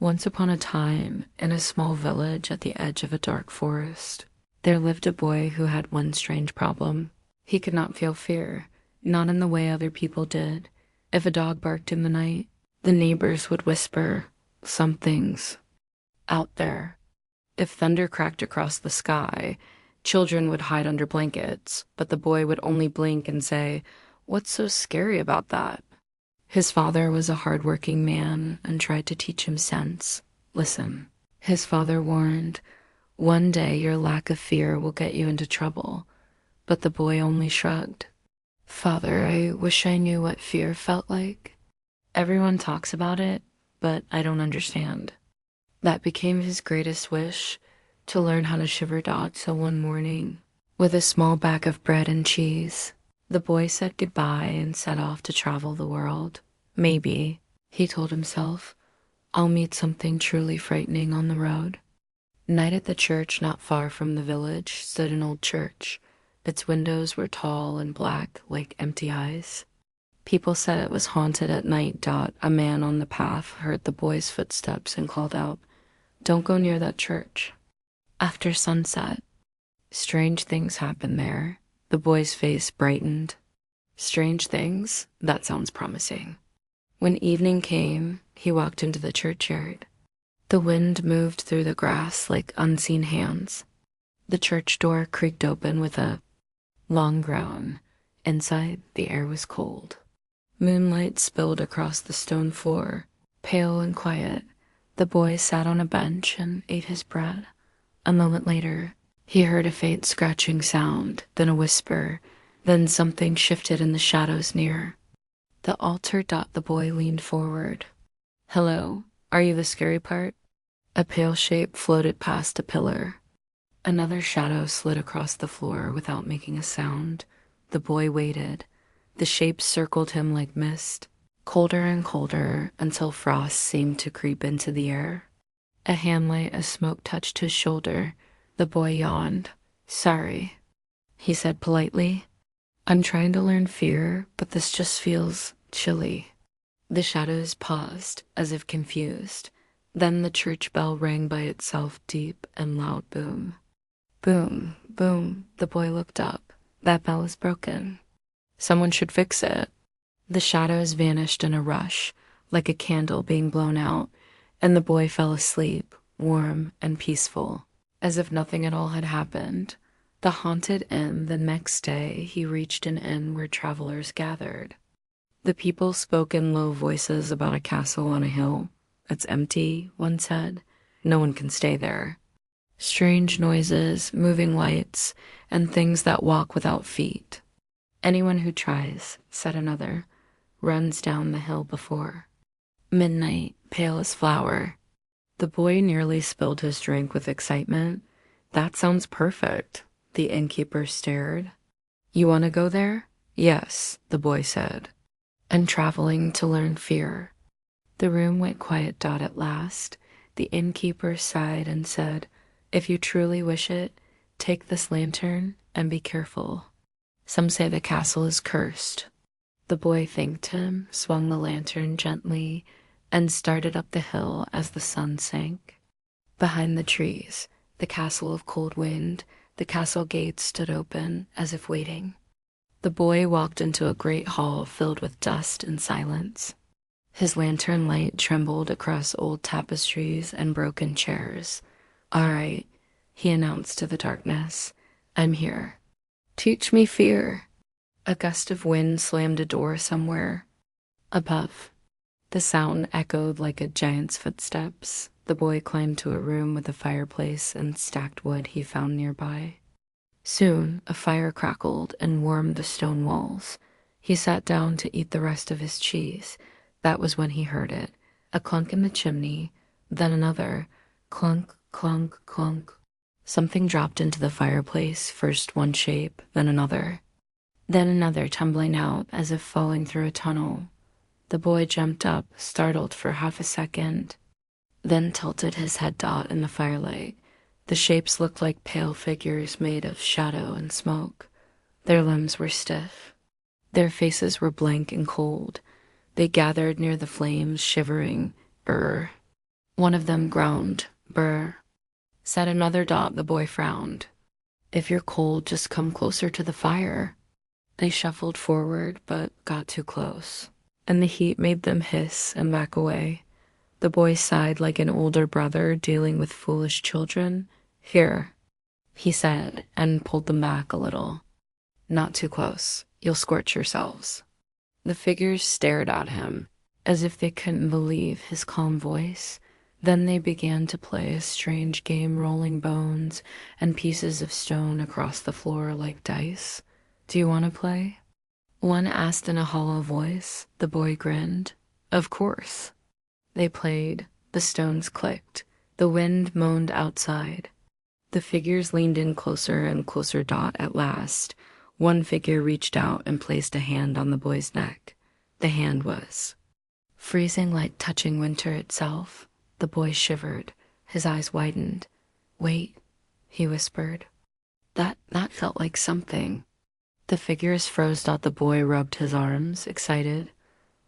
Once upon a time, in a small village at the edge of a dark forest, there lived a boy who had one strange problem. He could not feel fear, not in the way other people did. If a dog barked in the night, the neighbors would whisper, "Something's out there." If thunder cracked across the sky, children would hide under blankets, but the boy would only blink and say, "What's so scary about that?" His father was a hard-working man and tried to teach him sense. "Listen," his father warned, "one day your lack of fear will get you into trouble." But the boy only shrugged. "Father, I wish I knew what fear felt like. Everyone talks about it, but I don't understand." That became his greatest wish, to learn how to shiver dot. So one morning, with a small bag of bread and cheese, the boy said goodbye and set off to travel the world. "Maybe," he told himself, "I'll meet something truly frightening on the road." Night at the church not far from the village stood an old church. Its windows were tall and black like empty eyes. People said it was haunted at night. A man on the path heard the boy's footsteps and called out, "Don't go near that church." After sunset, strange things happened there. The boy's face brightened. Strange things? That sounds promising. When evening came, he walked into the churchyard. The wind moved through the grass like unseen hands. The church door creaked open with a long groan. Inside, the air was cold. Moonlight spilled across the stone floor. Pale and quiet, the boy sat on a bench and ate his bread. A moment later, he heard a faint scratching sound, then a whisper, then something shifted in the shadows near. The altar. The boy leaned forward. "Hello, are you the scary part?" A pale shape floated past a pillar. Another shadow slid across the floor without making a sound. The boy waited. The shape circled him like mist, colder and colder until frost seemed to creep into the air. A handlight of smoke touched his shoulder. The boy yawned. "Sorry," he said politely. "I'm trying to learn fear, but this just feels chilly." The shadows paused, as if confused. Then the church bell rang by itself, deep and loud boom. Boom, boom. The boy looked up. That bell is broken. Someone should fix it. The shadows vanished in a rush, like a candle being blown out, and the boy fell asleep, warm and peaceful, as if nothing at all had happened. The haunted inn. The next day, he reached an inn where travelers gathered. The people spoke in low voices about a castle on a hill. "It's empty," one said. "No one can stay there." Strange noises, moving lights, and things that walk without feet. "Anyone who tries," said another, "runs down the hill before." Midnight, pale as flower. The boy nearly spilled his drink with excitement. "That sounds perfect." The innkeeper stared. "You want to go there?" "Yes," the boy said. "And traveling to learn fear." The room went quiet. At last, the innkeeper sighed and said, "If you truly wish it, take this lantern and be careful. Some say the castle is cursed." The boy thanked him, swung the lantern gently, and started up the hill as the sun sank. Behind the trees, the castle of cold wind, the castle gates stood open as if waiting. The boy walked into a great hall filled with dust and silence. His lantern light trembled across old tapestries and broken chairs. "All right," he announced to the darkness. "I'm here. Teach me fear." A gust of wind slammed a door somewhere. Above, the sound echoed like a giant's footsteps. The boy climbed to a room with a fireplace and stacked wood he found nearby. Soon, a fire crackled and warmed the stone walls. He sat down to eat the rest of his cheese. That was when he heard it. A clunk in the chimney, then another. Clunk, clunk, clunk. Something dropped into the fireplace, first one shape, then another tumbling out as if falling through a tunnel. The boy jumped up, startled for half a second, then tilted his head. In the firelight, the shapes looked like pale figures made of shadow and smoke. Their limbs were stiff. Their faces were blank and cold. They gathered near the flames, shivering. Brr. One of them groaned. Brr. Said another dot. The boy frowned. If you're cold, just come closer to the fire. They shuffled forward, but got too close, and the heat made them hiss and back away. The boy sighed like an older brother dealing with foolish children. Here, he said, and pulled them back a little. Not too close. You'll scorch yourselves. The figures stared at him, as if they couldn't believe his calm voice. Then they began to play a strange game, rolling bones and pieces of stone across the floor like dice. Do you want to play? One asked in a hollow voice. The boy grinned. Of course. They played. The stones clicked. The wind moaned outside. The figures leaned in closer and closer. At last, one figure reached out and placed a hand on the boy's neck. The hand was freezing, like touching winter itself. The boy shivered. His eyes widened. Wait, he whispered. That felt like something. The figures froze. The boy rubbed his arms, excited.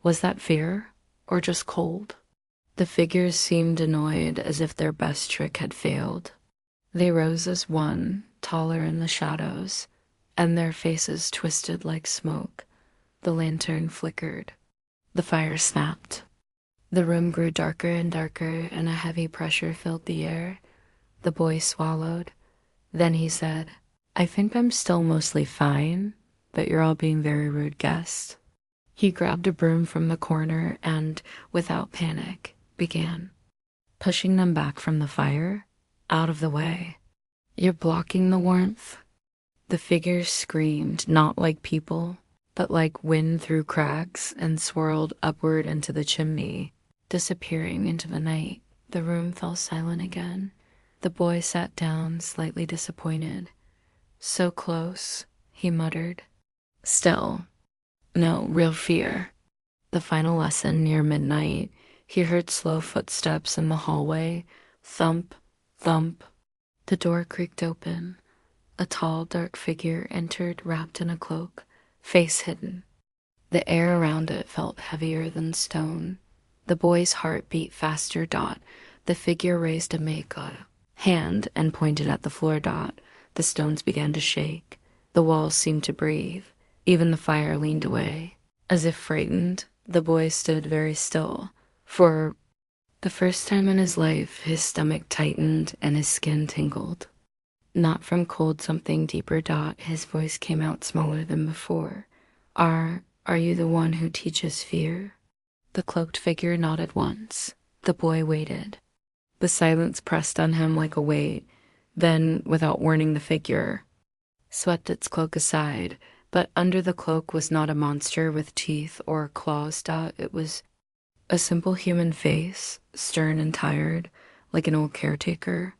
Was that fear or just cold? The figures seemed annoyed, as if their best trick had failed. They rose as one, taller in the shadows, and their faces twisted like smoke. The lantern flickered. The fire snapped. The room grew darker and darker, and a heavy pressure filled the air. The boy swallowed. Then he said, I think I'm still mostly fine, but you're all being very rude guests. He grabbed a broom from the corner and, without panic, began pushing them back from the fire, out of the way. You're blocking the warmth. The figures screamed, not like people, but like wind through cracks, and swirled upward into the chimney, disappearing into the night. The room fell silent again. The boy sat down, slightly disappointed. So close, he muttered. Still, no real fear. The final lesson near midnight, he heard slow footsteps in the hallway. Thump, thump. The door creaked open. A tall, dark figure entered, wrapped in a cloak, face hidden. The air around it felt heavier than stone. The boy's heart beat faster. The figure raised a hand and pointed at the floor. The stones began to shake. The walls seemed to breathe. Even the fire leaned away. As if frightened, the boy stood very still. For the first time in his life, his stomach tightened and his skin tingled. Not from cold, something deeper. His voice came out smaller than before. Are you the one who teaches fear? The cloaked figure nodded once. The boy waited. The silence pressed on him like a weight. Then, without warning, the figure swept its cloak aside. But under the cloak was not a monster with teeth or claws. It was a simple human face, stern and tired, like an old caretaker.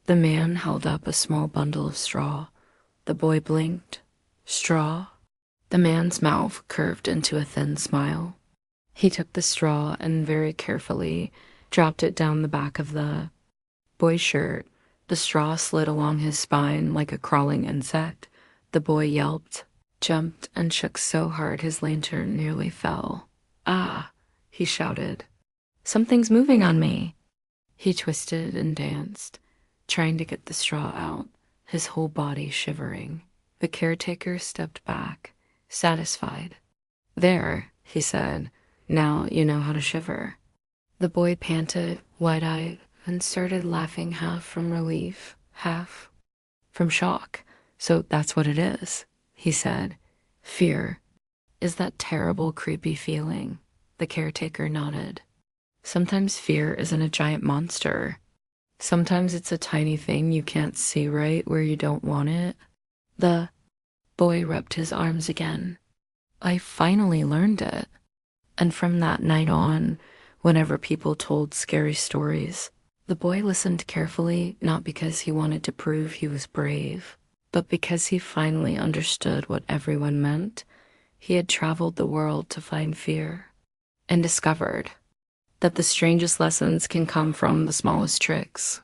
The man held up a small bundle of straw. The boy blinked. Straw? The man's mouth curved into a thin smile. He took the straw and very carefully dropped it down the back of the boy's shirt. The straw slid along his spine like a crawling insect. The boy yelped, jumped, and shook so hard his lantern nearly fell. Ah, he shouted. Something's moving on me. He twisted and danced, trying to get the straw out, his whole body shivering. The caretaker stepped back, satisfied. There, he said, now you know how to shiver. The boy panted, wide-eyed, and started laughing, half from relief, half from shock. So that's what it is, he said. Fear is that terrible, creepy feeling. The caretaker nodded. Sometimes fear isn't a giant monster. Sometimes it's a tiny thing you can't see right where you don't want it. The boy rubbed his arms again. I finally learned it. And from that night on, whenever people told scary stories, the boy listened carefully, not because he wanted to prove he was brave, but because he finally understood what everyone meant. He had traveled the world to find fear, and discovered that the strangest lessons can come from the smallest tricks.